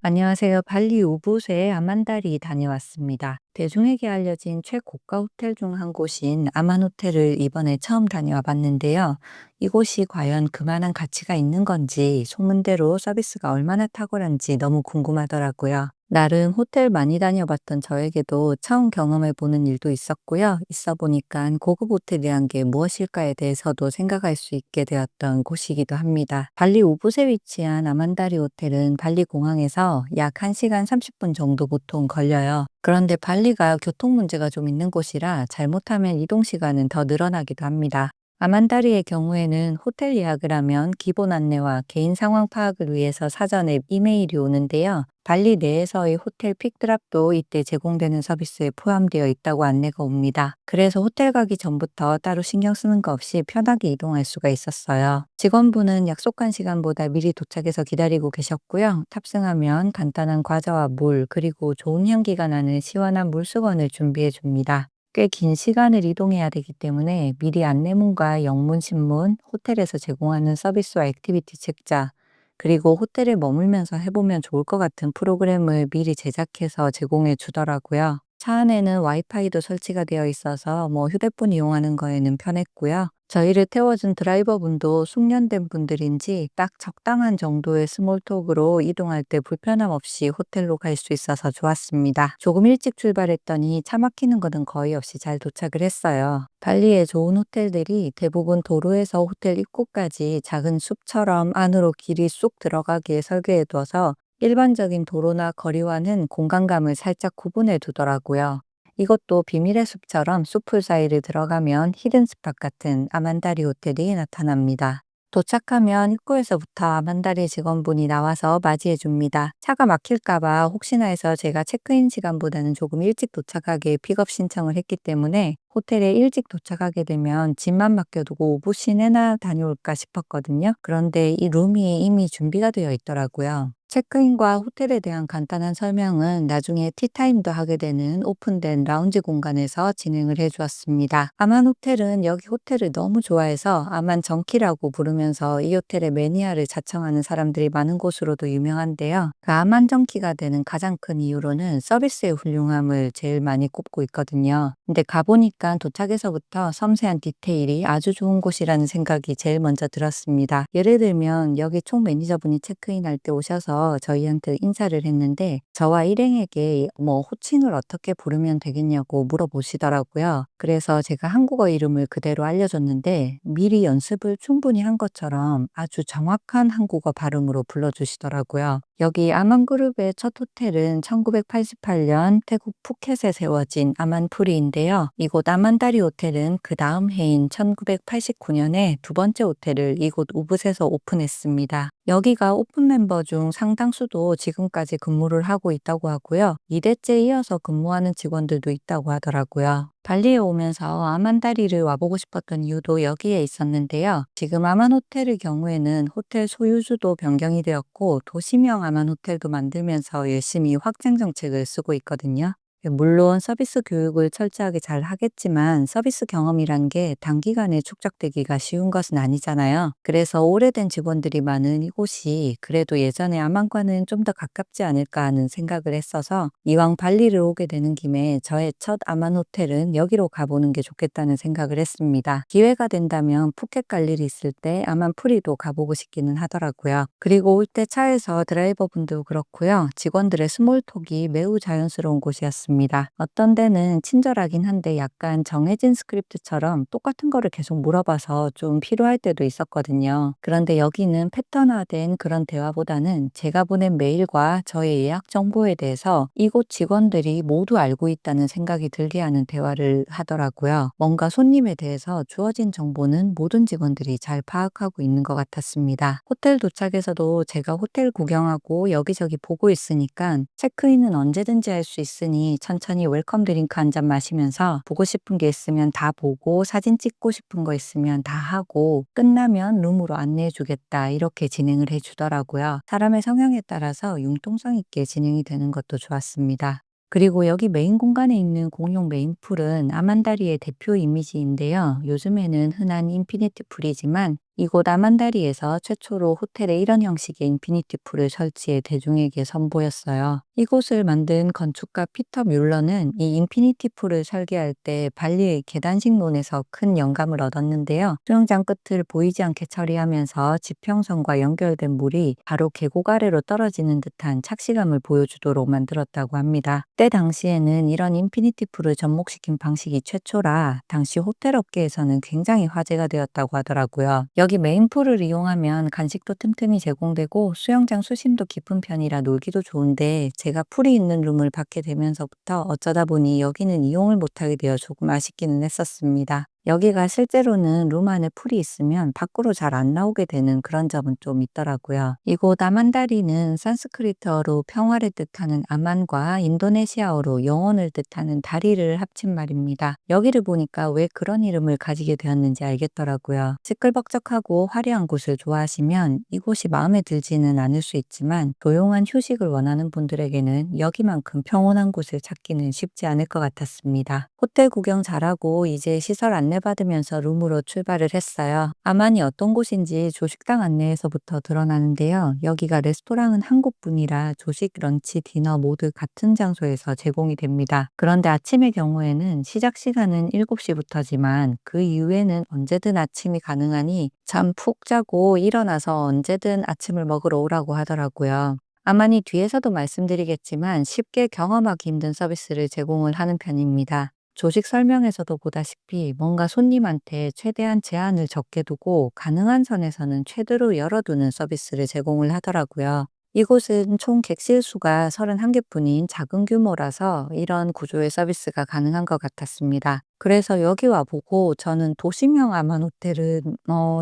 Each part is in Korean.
안녕하세요. 발리 우붓에 아만다리 다녀왔습니다. 대중에게 알려진 최고가 호텔 중 한 곳인 아만 호텔을 이번에 처음 다녀와 봤는데요. 이곳이 과연 그만한 가치가 있는 건지, 소문대로 서비스가 얼마나 탁월한지 너무 궁금하더라고요. 나름 호텔 많이 다녀봤던 저에게도 처음 경험해보는 일도 있었고요. 있어 보니까 고급 호텔이란 게 무엇일까에 대해서도 생각할 수 있게 되었던 곳이기도 합니다. 발리 우붓에 위치한 아만다리 호텔은 발리 공항에서 약 1시간 30분 정도 보통 걸려요. 그런데 발리가 교통 문제가 좀 있는 곳이라 잘못하면 이동 시간은 더 늘어나기도 합니다. 아만다리의 경우에는 호텔 예약을 하면 기본 안내와 개인 상황 파악을 위해서 사전에 이메일이 오는데요. 발리 내에서의 호텔 픽드랍도 이때 제공되는 서비스에 포함되어 있다고 안내가 옵니다. 그래서 호텔 가기 전부터 따로 신경 쓰는 거 없이 편하게 이동할 수가 있었어요. 직원분은 약속한 시간보다 미리 도착해서 기다리고 계셨고요. 탑승하면 간단한 과자와 물, 그리고 좋은 향기가 나는 시원한 물수건을 준비해 줍니다. 꽤 긴 시간을 이동해야 되기 때문에 미리 안내문과 영문 신문, 호텔에서 제공하는 서비스와 액티비티 책자, 그리고 호텔에 머물면서 해보면 좋을 것 같은 프로그램을 미리 제작해서 제공해 주더라고요. 차 안에는 와이파이도 설치가 되어 있어서 휴대폰 이용하는 거에는 편했고요. 저희를 태워준 드라이버분도 숙련된 분들인지 딱 적당한 정도의 스몰톡으로 이동할 때 불편함 없이 호텔로 갈 수 있어서 좋았습니다. 조금 일찍 출발했더니 차 막히는 것은 거의 없이 잘 도착을 했어요. 발리의 좋은 호텔들이 대부분 도로에서 호텔 입구까지 작은 숲처럼 안으로 길이 쑥 들어가게 설계해 둬서 일반적인 도로나 거리와는 공간감을 살짝 구분해 두더라고요. 이것도 비밀의 숲처럼 숲풀 사이를 들어가면 히든 스팟 같은 아만다리 호텔이 나타납니다. 도착하면 입구에서부터 아만다리 직원분이 나와서 맞이해 줍니다. 차가 막힐까봐 혹시나 해서 제가 체크인 시간보다는 조금 일찍 도착하게 픽업 신청을 했기 때문에 호텔에 일찍 도착하게 되면 짐만 맡겨두고 오붓 시내나 다녀올까 싶었거든요. 그런데 이 룸이 이미 준비가 되어 있더라고요. 체크인과 호텔에 대한 간단한 설명은 나중에 티타임도 하게 되는 오픈된 라운지 공간에서 진행을 해주었습니다. 아만 호텔은 여기 호텔을 너무 좋아해서 아만 정키라고 부르면서 이 호텔의 매니아를 자청하는 사람들이 많은 곳으로도 유명한데요. 그 아만 정키가 되는 가장 큰 이유로는 서비스의 훌륭함을 제일 많이 꼽고 있거든요. 근데 가보니까 도착에서부터 섬세한 디테일이 아주 좋은 곳이라는 생각이 제일 먼저 들었습니다. 예를 들면 여기 총 매니저분이 체크인할 때 오셔서 저희한테 인사를 했는데 저와 일행에게 호칭을 어떻게 부르면 되겠냐고 물어보시더라고요. 그래서 제가 한국어 이름을 그대로 알려줬는데 미리 연습을 충분히 한 것처럼 아주 정확한 한국어 발음으로 불러주시더라고요. 여기 아만그룹의 첫 호텔은 1988년 태국 푸켓에 세워진 아만푸리인데요. 이곳 아만다리 호텔은 그 다음 해인 1989년에 두 번째 호텔을 이곳 우붓에서 오픈했습니다. 여기가 오픈 멤버 중 상당수도 지금까지 근무를 하고 있다고 하고요. 2대째 이어서 근무하는 직원들도 있다고 하더라고요. 발리에 오면서 아만다리를 와보고 싶었던 이유도 여기에 있었는데요. 지금 아만 호텔의 경우에는 호텔 소유주도 변경이 되었고 도시명 아만 호텔도 만들면서 열심히 확장 정책을 쓰고 있거든요. 물론 서비스 교육을 철저하게 잘 하겠지만 서비스 경험이란 게 단기간에 축적되기가 쉬운 것은 아니잖아요. 그래서 오래된 직원들이 많은 이곳이 그래도 예전에 아만과는 좀 더 가깝지 않을까 하는 생각을 했어서 이왕 발리를 오게 되는 김에 저의 첫 아만 호텔은 여기로 가보는 게 좋겠다는 생각을 했습니다. 기회가 된다면 푸켓 갈 일이 있을 때 아만 프리도 가보고 싶기는 하더라고요. 그리고 올 때 차에서 드라이버분도 그렇고요. 직원들의 스몰톡이 매우 자연스러운 곳이었습니다. 어떤 데는 친절하긴 한데 약간 정해진 스크립트처럼 똑같은 거를 계속 물어봐서 좀 필요할 때도 있었거든요. 그런데 여기는 패턴화된 그런 대화보다는 제가 보낸 메일과 저의 예약 정보에 대해서 이곳 직원들이 모두 알고 있다는 생각이 들게 하는 대화를 하더라고요. 뭔가 손님에 대해서 주어진 정보는 모든 직원들이 잘 파악하고 있는 것 같았습니다. 호텔 도착에서도 제가 호텔 구경하고 여기저기 보고 있으니까 체크인은 언제든지 할 수 있으니 천천히 웰컴 드링크 한 잔 마시면서 보고 싶은 게 있으면 다 보고 사진 찍고 싶은 거 있으면 다 하고 끝나면 룸으로 안내해 주겠다 이렇게 진행을 해 주더라고요. 사람의 성향에 따라서 융통성 있게 진행이 되는 것도 좋았습니다. 그리고 여기 메인 공간에 있는 공용 메인풀은 아만다리의 대표 이미지인데요. 요즘에는 흔한 인피니티 풀이지만 이곳 아만다리에서 최초로 호텔에 이런 형식의 인피니티 풀을 설치해 대중에게 선보였어요. 이곳을 만든 건축가 피터 뮬러는 이 인피니티 풀을 설계할 때 발리의 계단식론에서 큰 영감을 얻었는데요. 수영장 끝을 보이지 않게 처리하면서 지평선과 연결된 물이 바로 계곡 아래로 떨어지는 듯한 착시감을 보여주도록 만들었다고 합니다. 때 당시에는 이런 인피니티 풀을 접목시킨 방식이 최초라 당시 호텔 업계에서는 굉장히 화제가 되었다고 하더라고요. 여기 메인풀을 이용하면 간식도 틈틈이 제공되고 수영장 수심도 깊은 편이라 놀기도 좋은데 제가 풀이 있는 룸을 받게 되면서부터 어쩌다 보니 여기는 이용을 못하게 되어 조금 아쉽기는 했었습니다. 여기가 실제로는 룸 안에 풀이 있으면 밖으로 잘 안 나오게 되는 그런 점은 좀 있더라고요. 이곳 아만다리는 산스크리트어로 평화를 뜻하는 아만과 인도네시아어로 영혼을 뜻하는 다리를 합친 말입니다. 여기를 보니까 왜 그런 이름을 가지게 되었는지 알겠더라고요. 시끌벅적하고 화려한 곳을 좋아하시면 이곳이 마음에 들지는 않을 수 있지만 조용한 휴식을 원하는 분들에게는 여기만큼 평온한 곳을 찾기는 쉽지 않을 것 같았습니다. 호텔 구경 잘하고 이제 시설 안내받으면서 룸으로 출발을 했어요. 아만이 어떤 곳인지 조식당 안내에서부터 드러나는데요. 여기가 레스토랑은 한 곳뿐이라 조식, 런치, 디너 모두 같은 장소에서 제공이 됩니다. 그런데 아침의 경우에는 시작 시간은 7시부터지만 그 이후에는 언제든 아침이 가능하니 잠 푹 자고 일어나서 언제든 아침을 먹으러 오라고 하더라고요. 아만이 뒤에서도 말씀드리겠지만 쉽게 경험하기 힘든 서비스를 제공을 하는 편입니다. 조식 설명에서도 보다시피 뭔가 손님한테 최대한 제한을 적게 두고 가능한 선에서는 최대로 열어두는 서비스를 제공을 하더라고요. 이곳은 총 객실 수가 31개뿐인 작은 규모라서 이런 구조의 서비스가 가능한 것 같았습니다. 그래서 여기 와보고 저는 도심형 아만 호텔은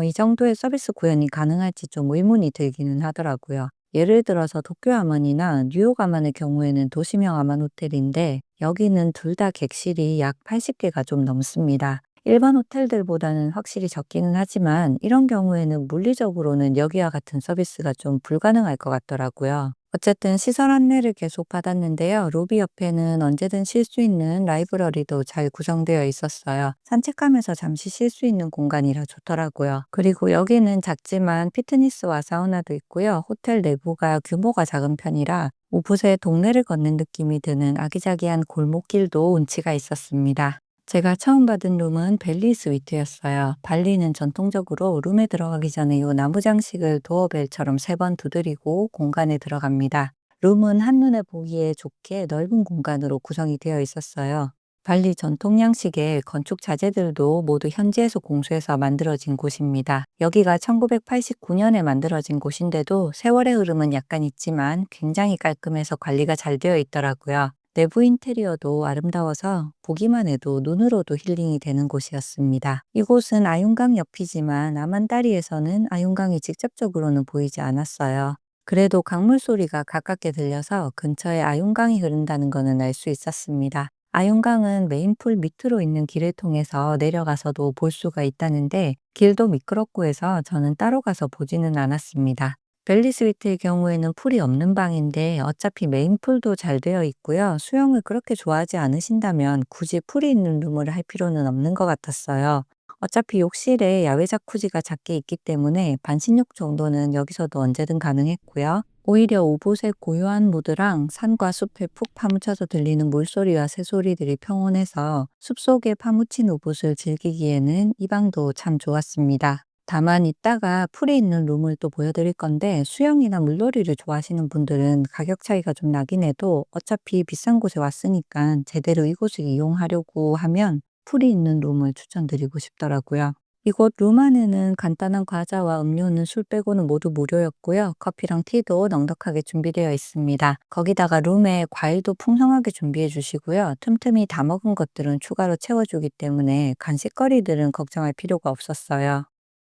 이 정도의 서비스 구현이 가능할지 좀 의문이 들기는 하더라고요. 예를 들어서 도쿄 아만이나 뉴욕 아만의 경우에는 도심형 아만 호텔인데 여기는 둘 다 객실이 약 80개가 좀 넘습니다. 일반 호텔들보다는 확실히 적기는 하지만 이런 경우에는 물리적으로는 여기와 같은 서비스가 좀 불가능할 것 같더라고요. 어쨌든 시설 안내를 계속 받았는데요. 로비 옆에는 언제든 쉴 수 있는 라이브러리도 잘 구성되어 있었어요. 산책하면서 잠시 쉴 수 있는 공간이라 좋더라고요. 그리고 여기는 작지만 피트니스와 사우나도 있고요. 호텔 내부가 규모가 작은 편이라 오붓에 동네를 걷는 느낌이 드는 아기자기한 골목길도 운치가 있었습니다. 제가 처음 받은 룸은 벨리 스위트였어요. 발리는 전통적으로 룸에 들어가기 전에 이 나무 장식을 도어벨처럼 3번 두드리고 공간에 들어갑니다. 룸은 한눈에 보기에 좋게 넓은 공간으로 구성이 되어 있었어요. 발리 전통 양식의 건축 자재들도 모두 현지에서 공수해서 만들어진 곳입니다. 여기가 1989년에 만들어진 곳인데도 세월의 흐름은 약간 있지만 굉장히 깔끔해서 관리가 잘 되어 있더라고요. 내부 인테리어도 아름다워서 보기만 해도 눈으로도 힐링이 되는 곳이었습니다. 이곳은 아윤강 옆이지만 아만다리에서는 아윤강이 직접적으로는 보이지 않았어요. 그래도 강물 소리가 가깝게 들려서 근처에 아윤강이 흐른다는 것은 알 수 있었습니다. 아윤강은 메인풀 밑으로 있는 길을 통해서 내려가서도 볼 수가 있다는데 길도 미끄럽고 해서 저는 따로 가서 보지는 않았습니다. 벨리 스위트의 경우에는 풀이 없는 방인데 어차피 메인 풀도 잘 되어 있고요. 수영을 그렇게 좋아하지 않으신다면 굳이 풀이 있는 룸을 할 필요는 없는 것 같았어요. 어차피 욕실에 야외 자쿠지가 작게 있기 때문에 반신욕 정도는 여기서도 언제든 가능했고요. 오히려 오붓의 고요한 무드랑 산과 숲에 푹 파묻혀서 들리는 물소리와 새소리들이 평온해서 숲속에 파묻힌 오붓을 즐기기에는 이 방도 참 좋았습니다. 다만 이따가 풀이 있는 룸을 또 보여드릴 건데 수영이나 물놀이를 좋아하시는 분들은 가격 차이가 좀 나긴 해도 어차피 비싼 곳에 왔으니까 제대로 이곳을 이용하려고 하면 풀이 있는 룸을 추천드리고 싶더라고요. 이곳 룸 안에는 간단한 과자와 음료는 술 빼고는 모두 무료였고요. 커피랑 티도 넉넉하게 준비되어 있습니다. 거기다가 룸에 과일도 풍성하게 준비해 주시고요. 틈틈이 다 먹은 것들은 추가로 채워주기 때문에 간식거리들은 걱정할 필요가 없었어요.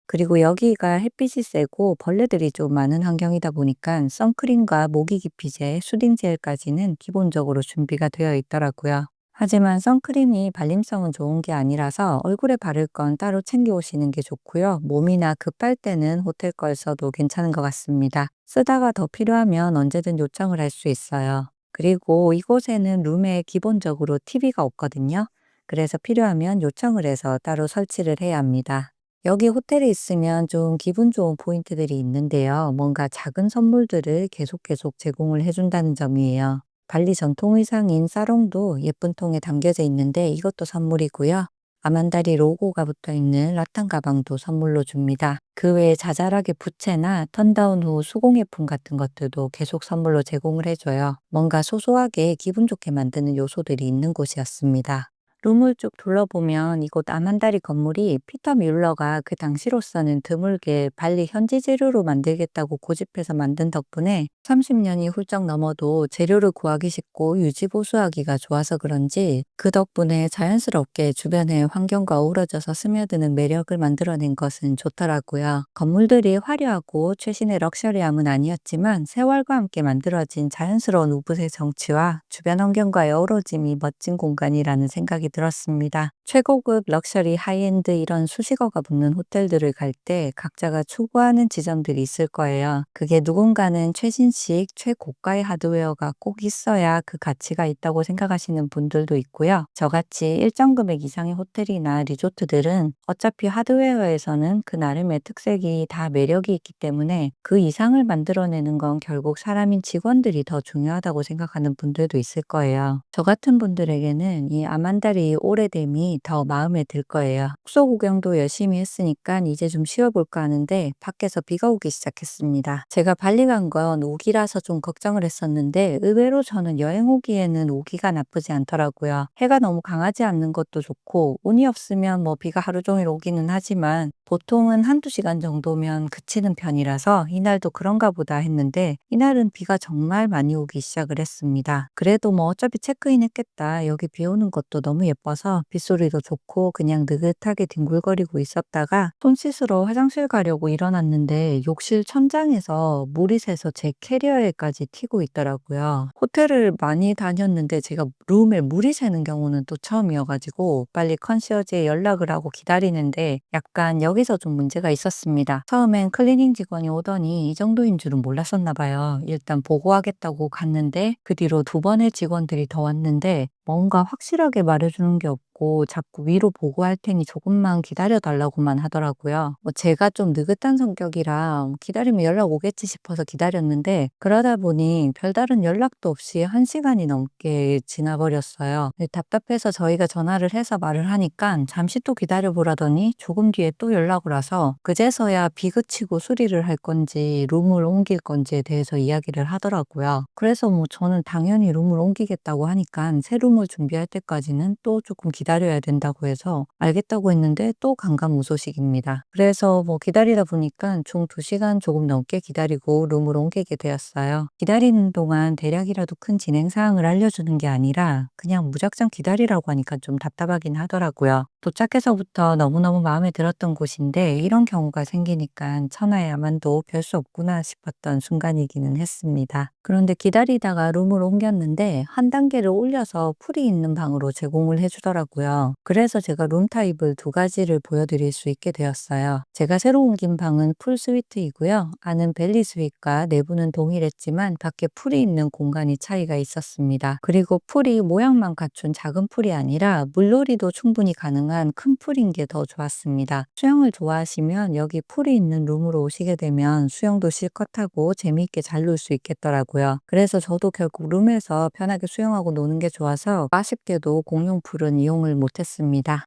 그리고 여기가 햇빛이 세고 벌레들이 좀 많은 환경이다 보니까 선크림과 모기 기피제, 수딩 젤까지는 기본적으로 준비가 되어 있더라고요. 하지만 선크림이 발림성은 좋은 게 아니라서 얼굴에 바를 건 따로 챙겨 오시는 게 좋고요. 몸이나 급할 때는 호텔 걸 써도 괜찮은 것 같습니다. 쓰다가 더 필요하면 언제든 요청을 할 수 있어요. 그리고 이곳에는 룸에 기본적으로 TV가 없거든요. 그래서 필요하면 요청을 해서 따로 설치를 해야 합니다. 여기 호텔에 있으면 좀 기분 좋은 포인트들이 있는데요. 뭔가 작은 선물들을 계속 제공을 해준다는 점이에요. 발리 전통 의상인 사롱도 예쁜 통에 담겨져 있는데 이것도 선물이고요. 아만다리 로고가 붙어 있는 라탄 가방도 선물로 줍니다. 그 외에 자잘하게 부채나 턴다운 후 수공예품 같은 것들도 계속 선물로 제공을 해줘요. 뭔가 소소하게 기분 좋게 만드는 요소들이 있는 곳이었습니다. 룸을 쭉 둘러보면 이곳 아만다리 건물이 피터 뮬러가 그 당시로서는 드물게 발리 현지 재료로 만들겠다고 고집해서 만든 덕분에 30년이 훌쩍 넘어도 재료를 구하기 쉽고 유지보수하기가 좋아서 그런지 그 덕분에 자연스럽게 주변의 환경과 어우러져서 스며드는 매력을 만들어낸 것은 좋더라고요. 건물들이 화려하고 최신의 럭셔리함은 아니었지만 세월과 함께 만들어진 자연스러운 우붓의 정취와 주변 환경과의 어우러짐이 멋진 공간이라는 생각이 들었습니다. 최고급 럭셔리 하이엔드 이런 수식어가 붙는 호텔들을 갈 때 각자가 추구하는 지점들이 있을 거예요. 그게 누군가는 최신식, 최고가의 하드웨어가 꼭 있어야 그 가치가 있다고 생각하시는 분들도 있고요. 저같이 일정 금액 이상의 호텔이나 리조트들은 어차피 하드웨어에서는 그 나름의 특색이 다 매력이 있기 때문에 그 이상을 만들어내는 건 결국 사람인 직원들이 더 중요하다고 생각하는 분들도 있을 거예요. 저 같은 분들에게는 이 아만다리 오래됨이 더 마음에 들 거예요. 숙소 구경도 열심히 했으니까 이제 좀 쉬어볼까 하는데 밖에서 비가 오기 시작했습니다. 제가 발리 간 건 우기라서 좀 걱정을 했었는데 의외로 저는 여행 오기에는 우기가 나쁘지 않더라고요. 해가 너무 강하지 않는 것도 좋고 운이 없으면 뭐 비가 하루 종일 오기는 하지만 보통은 한두 시간 정도면 그치는 편이라서 이날도 그런가 보다 했는데 이날은 비가 정말 많이 오기 시작을 했습니다. 그래도 뭐 어차피 체크인 했겠다. 여기 비 오는 것도 너무 예뻐서 빗소리도 좋고 그냥 느긋하게 뒹굴거리고 있었다가 손 씻으러 화장실 가려고 일어났는데 욕실 천장에서 물이 새서 제 캐리어에까지 튀고 있더라고요. 호텔을 많이 다녔는데 제가 룸에 물이 새는 경우는 또 처음이어가지고 빨리 컨시어지에 연락을 하고 기다리는데 약간 여기서 좀 문제가 있었습니다. 처음엔 클리닝 직원이 오더니 이 정도인 줄은 몰랐었나 봐요. 일단 보고하겠다고 갔는데 그 뒤로 두 번의 직원들이 더 왔는데 뭔가 확실하게 말해주는 게 없고 자꾸 위로 보고할 테니 조금만 기다려 달라고만 하더라고요. 뭐 제가 좀 느긋한 성격이라 기다리면 연락 오겠지 싶어서 기다렸는데 그러다 보니 별다른 연락도 없이 1시간이 넘게 지나버렸어요. 답답해서 저희가 전화를 해서 말을 하니까 잠시 또 기다려보라더니 조금 뒤에 또 연락을 와서 그제서야 비 그치고 수리를 할 건지 룸을 옮길 건지에 대해서 이야기를 하더라고요. 그래서 뭐 저는 당연히 룸을 옮기겠다고 하니까 새 룸을 준비할 때까지는 또 조금 기다려야 된다고 해서 알겠다고 했는데 또 간감무소식입니다. 그래서 뭐 기다리다 보니까 총 2시간 조금 넘게 기다리고 룸을 옮기게 되었어요. 기다리는 동안 대략이라도 큰 진행 사항을 알려주는 게 아니라 그냥 무작정 기다리라고 하니까 좀 답답하긴 하더라고요. 도착해서부터 너무너무 마음에 들었던 곳인데 이런 경우가 생기니까 천하야만도 별 수 없구나 싶었던 순간이기는 했습니다. 그런데 기다리다가 룸을 옮겼는데 한 단계를 올려서 풀이 있는 방으로 제공을 해주더라고요. 그래서 제가 룸 타입을 2가지를 보여드릴 수 있게 되었어요. 제가 새로 옮긴 방은 풀 스위트이고요. 안은 벨리 스윗과 내부는 동일했지만 밖에 풀이 있는 공간이 차이가 있었습니다. 그리고 풀이 모양만 갖춘 작은 풀이 아니라 물놀이도 충분히 가능한 큰 풀인 게 더 좋았습니다. 수영을 좋아하시면 여기 풀이 있는 룸으로 오시게 되면 수영도 실컷 하고 재미있게 잘 놀 수 있겠더라고요. 그래서 저도 결국 룸에서 편하게 수영하고 노는 게 좋아서 아쉽게도 공용 풀은 이용을 못했습니다.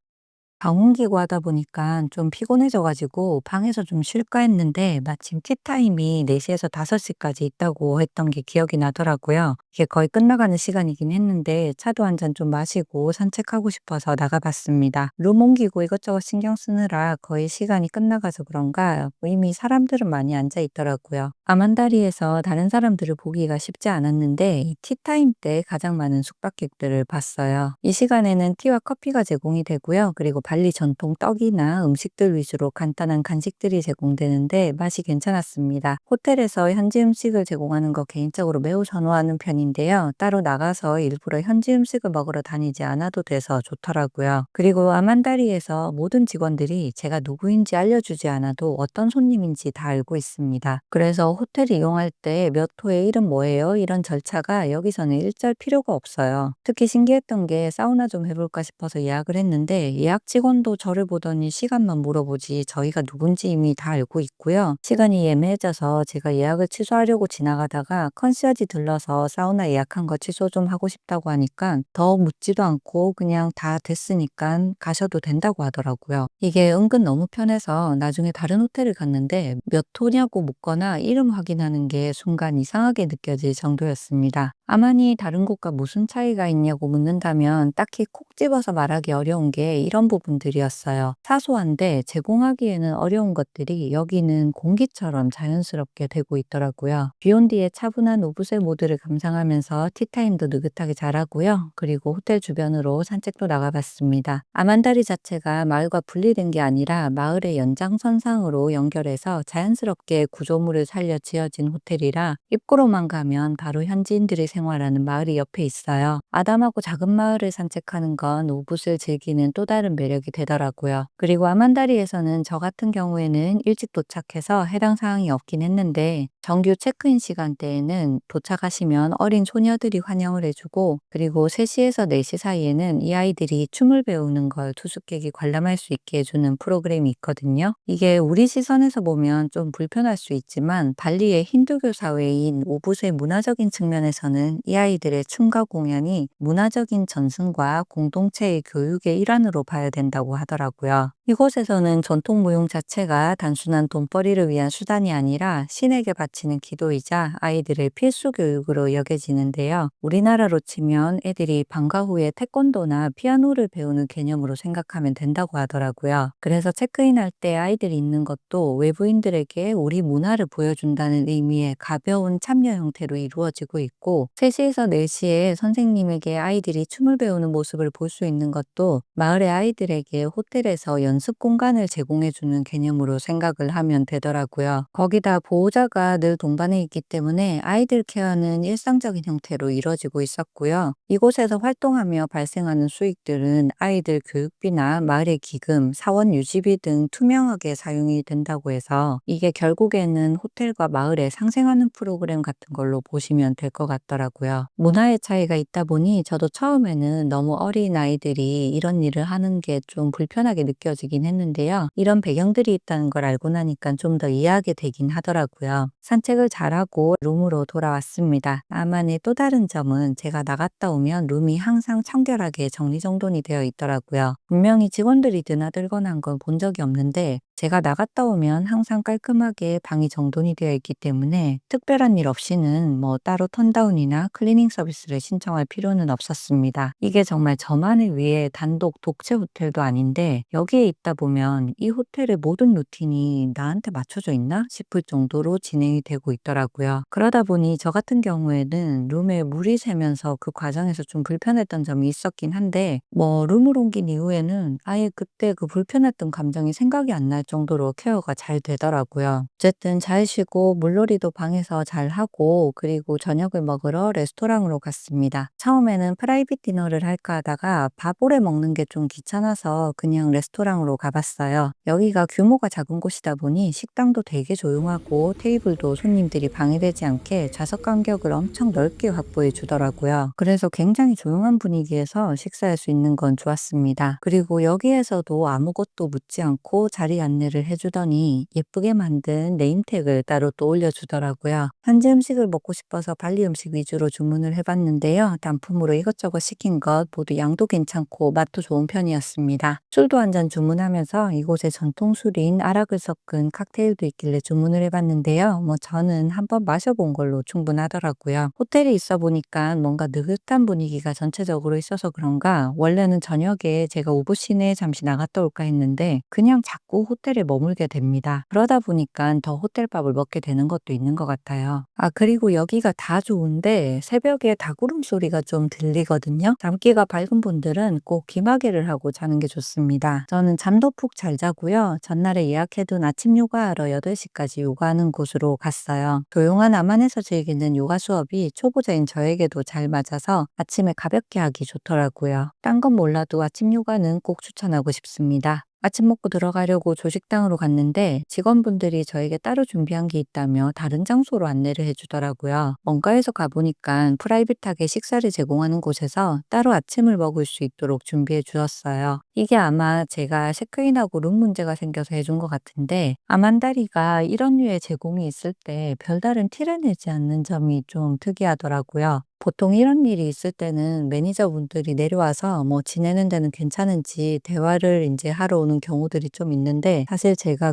방 옮기고 하다 보니까 좀 피곤해져 가지고 방에서 좀 쉴까 했는데 마침 티타임이 4시에서 5시까지 있다고 했던 게 기억이 나더라고요. 이게 거의 끝나가는 시간이긴 했는데 차도 한 잔 좀 마시고 산책하고 싶어서 나가 봤습니다. 룸 옮기고 이것저것 신경 쓰느라 거의 시간이 끝나가서 그런가 이미 사람들은 많이 앉아 있더라고요. 아만다리에서 다른 사람들을 보기가 쉽지 않았는데 이 티타임 때 가장 많은 숙박객들을 봤어요. 이 시간에는 티와 커피가 제공이 되고요. 그리고 발리 전통 떡이나 음식들 위주로 간단한 간식들이 제공되는데 맛이 괜찮았습니다. 호텔에서 현지 음식을 제공하는 거 개인적으로 매우 선호하는 편인데 편인데요. 따로 나가서 일부러 현지 음식을 먹으러 다니지 않아도 돼서 좋더라고요. 그리고 아만다리에서 모든 직원들이 제가 누구인지 알려주지 않아도 어떤 손님인지 다 알고 있습니다. 그래서 호텔 이용할 때 몇 호의 이름 뭐예요? 이런 절차가 여기서는 일절 필요가 없어요. 특히 신기했던 게 사우나 좀 해볼까 싶어서 예약을 했는데 예약 직원도 저를 보더니 시간만 물어보지 저희가 누군지 이미 다 알고 있고요. 시간이 예매해져서 제가 예약을 취소하려고 지나가다가 컨시어지 들러서 사우나 예약한 거 취소 좀 하고 싶다고 하니까 더 묻지도 않고 그냥 다 됐으니까 가셔도 된다고 하더라고요. 이게 은근 너무 편해서 나중에 다른 호텔을 갔는데 몇 호냐고 묻거나 이름 확인하는 게 순간 이상하게 느껴질 정도였습니다. 아마니 다른 곳과 무슨 차이가 있냐고 묻는다면 딱히 콕 집어서 말하기 어려운 게 이런 부분들이었어요. 사소한데 제공하기에는 어려운 것들이 여기는 공기처럼 자연스럽게 되고 있더라고요. 비욘디의 차분한 오브세 모드를 감상하면서 티타임도 느긋하게 잘하고요. 그리고 호텔 주변으로 산책도 나가봤습니다. 아만다리 자체가 마을과 분리된 게 아니라 마을의 연장선상으로 연결해서 자연스럽게 구조물을 살려 지어진 호텔이라 입구로만 가면 바로 현지인들이 생활하는 마을이 옆에 있어요. 아담하고 작은 마을을 산책하는 건 오붓을 즐기는 또 다른 매력이 되더라고요. 그리고 아만다리에서는 저 같은 경우에는 일찍 도착해서 해당 사항이 없긴 했는데 정규 체크인 시간대에는 도착하시면 어린 소녀들이 환영을 해주고 그리고 3시에서 4시 사이에는 이 아이들이 춤을 배우는 걸 투숙객이 관람할 수 있게 해주는 프로그램이 있거든요. 이게 우리 시선에서 보면 좀 불편할 수 있지만 발리의 힌두교 사회인 오붓의 문화적인 측면에서는 이 아이들의 춤과 공연이 문화적인 전승과 공동체의 교육의 일환으로 봐야 된다고 하더라고요. 이곳에서는 전통 무용 자체가 단순한 돈벌이를 위한 수단이 아니라 신에게 바치는 기도이자 아이들의 필수 교육으로 여겨지는데요. 우리나라로 치면 애들이 방과 후에 태권도나 피아노를 배우는 개념으로 생각하면 된다고 하더라고요. 그래서 체크인할 때 아이들이 있는 것도 외부인들에게 우리 문화를 보여준다는 의미의 가벼운 참여 형태로 이루어지고 있고 3시에서 4시에 선생님에게 아이들이 춤을 배우는 모습을 볼 수 있는 것도 마을의 아이들에게 호텔에서 연습 공간을 제공해주는 개념으로 생각을 하면 되더라고요. 거기다 보호자가 늘 동반에 있기 때문에 아이들 케어는 일상적인 형태로 이루어지고 있었고요. 이곳에서 활동하며 발생하는 수익들은 아이들 교육비나 마을의 기금, 사원 유지비 등 투명하게 사용이 된다고 해서 이게 결국에는 호텔과 마을에 상생하는 프로그램 같은 걸로 보시면 될 것 같더라고요. 문화의 차이가 있다 보니 저도 처음에는 너무 어린 아이들이 이런 일을 하는 게 좀 불편하게 느껴지긴 했는데요. 이런 배경들이 있다는 걸 알고 나니까 좀 더 이해하게 되긴 하더라고요. 산책을 잘하고 룸으로 돌아왔습니다. 아만의 또 다른 점은 제가 나갔다 오면 룸이 항상 청결하게 정리정돈이 되어 있더라고요. 분명히 직원들이 드나들거나 한 건 본 적이 없는데 제가 나갔다 오면 항상 깔끔하게 방이 정돈이 되어 있기 때문에 특별한 일 없이는 뭐 따로 턴다운이나 클리닝 서비스를 신청할 필요는 없었습니다. 이게 정말 저만을 위해 단독 독채 호텔도 아닌데 여기에 있다 보면 이 호텔의 모든 루틴이 나한테 맞춰져 있나 싶을 정도로 진행이 되고 있더라고요. 그러다 보니 저 같은 경우에는 룸에 물이 새면서 그 과정에서 좀 불편했던 점이 있었긴 한데 뭐 룸을 옮긴 이후에는 아예 그때 그 불편했던 감정이 생각이 안 날 정도로 케어가 잘 되더라고요. 어쨌든 잘 쉬고 물놀이도 방에서 잘 하고 그리고 저녁을 먹으러 레스토랑으로 갔습니다. 처음에는 프라이빗 디너를 할까 하다가 밥 오래 먹는 게 좀 귀찮아서 그냥 레스토랑으로 가봤어요. 여기가 규모가 작은 곳이다 보니 식당도 되게 조용하고 테이블도 손님들이 방해되지 않게 좌석 간격을 엄청 넓게 확보해 주더라고요. 그래서 굉장히 조용한 분위기에서 식사할 수 있는 건 좋았습니다. 그리고 여기에서도 아무것도 묻지 않고 자리 안내를 해주더니 예쁘게 만든 네임택을 따로 또 올려주더라고요. 현지 음식을 먹고 싶어서 발리 음식 위주로 주문을 해봤는데요. 단품으로 이것저것 시킨 것 모두 양도 괜찮고 맛도 좋은 편이었습니다. 술도 한 잔 주문하면서 이곳의 전통 술인 아락을 섞은 칵테일도 있길래 주문을 해봤는데요. 뭐 저는 한번 마셔본 걸로 충분하더라고요. 호텔에 있어 보니까 뭔가 느긋한 분위기가 전체적으로 있어서 그런가 원래는 저녁에 제가 우붓 시내에 잠시 나갔다 올까 했는데 그냥 자꾸 호텔 호텔에 머물게 됩니다. 그러다 보니까 더 호텔밥을 먹게 되는 것도 있는 것 같아요. 그리고 여기가 다 좋은데 새벽에 닭울음 소리가 좀 들리거든요. 잠기가 밝은 분들은 꼭 귀마개를 하고 자는 게 좋습니다. 저는 잠도 푹 잘 자고요. 전날에 예약해둔 아침 요가하러 8시까지 요가하는 곳으로 갔어요. 조용한 암안에서 즐기는 요가 수업이 초보자인 저에게도 잘 맞아서 아침에 가볍게 하기 좋더라고요. 딴 건 몰라도 아침 요가는 꼭 추천하고 싶습니다. 아침 먹고 들어가려고 조식당으로 갔는데 직원분들이 저에게 따로 준비한 게 있다며 다른 장소로 안내를 해주더라고요. 원가에서 가보니까 프라이빗하게 식사를 제공하는 곳에서 따로 아침을 먹을 수 있도록 준비해 주었어요. 이게 아마 제가 체크인하고 룸 문제가 생겨서 해준 것 같은데 아만다리가 이런 류의 제공이 있을 때 별다른 티를 내지 않는 점이 좀 특이하더라고요. 보통 이런 일이 있을 때는 매니저분들이 내려와서 뭐 지내는 데는 괜찮은지 대화를 인제 하러 오는 경우들이 좀 있는데 사실 제가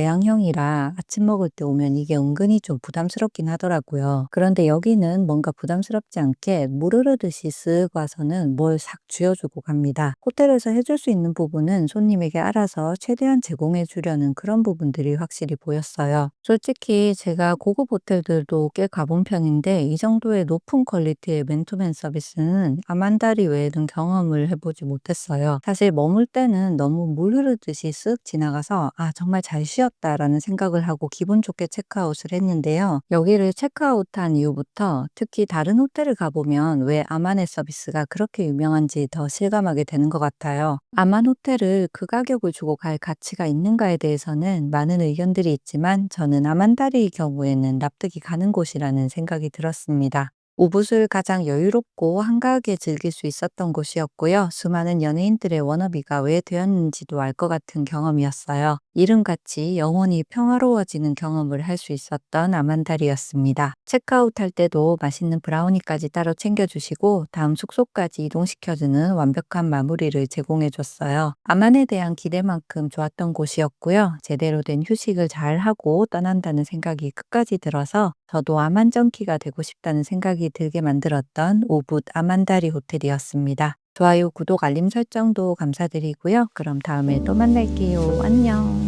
극내향형이라 아침 먹을 때 오면 이게 은근히 좀 부담스럽긴 하더라고요. 그런데 여기는 뭔가 부담스럽지 않게 물 흐르듯이 쓱 와서는 뭘 싹 쥐어 주고 갑니다. 호텔에서 해줄 수 있는 부분은 손님에게 알아서 최대한 제공해 주려는 그런 부분들이 확실히 보였어요. 솔직히 제가 고급 호텔들도 꽤 가본 편인데 이 정도의 높은 퀄리티의 맨투맨 서비스는 아만다리 외에는 경험을 해보지 못했어요. 사실 머물 때는 너무 물 흐르듯이 쓱 지나가서 정말 잘 쉬었다라는 생각을 하고 기분 좋게 체크아웃을 했는데요. 여기를 체크아웃한 이후부터 특히 다른 호텔을 가보면 왜 아만의 서비스가 그렇게 유명한지 더 실감하게 되는 것 같아요. 아만 호텔을 그 가격을 주고 갈 가치가 있는가에 대해서는 많은 의견들이 있지만 저는 아만다리의 경우에는 납득이 가는 곳이라는 생각이 들었습니다. 우붓을 가장 여유롭고 한가하게 즐길 수 있었던 곳이었고요. 수많은 연예인들의 워너비가 왜 되었는지도 알 것 같은 경험이었어요. 이름같이 영원히 평화로워지는 경험을 할 수 있었던 아만다리였습니다. 체크아웃할 때도 맛있는 브라우니까지 따로 챙겨주시고 다음 숙소까지 이동시켜주는 완벽한 마무리를 제공해줬어요. 아만에 대한 기대만큼 좋았던 곳이었고요. 제대로 된 휴식을 잘 하고 떠난다는 생각이 끝까지 들어서 저도 아만 정키가 되고 싶다는 생각이 들게 만들었던 오붓 아만다리 호텔이었습니다. 좋아요, 구독, 알림 설정도 감사드리고요. 그럼 다음에 또 만날게요. 안녕.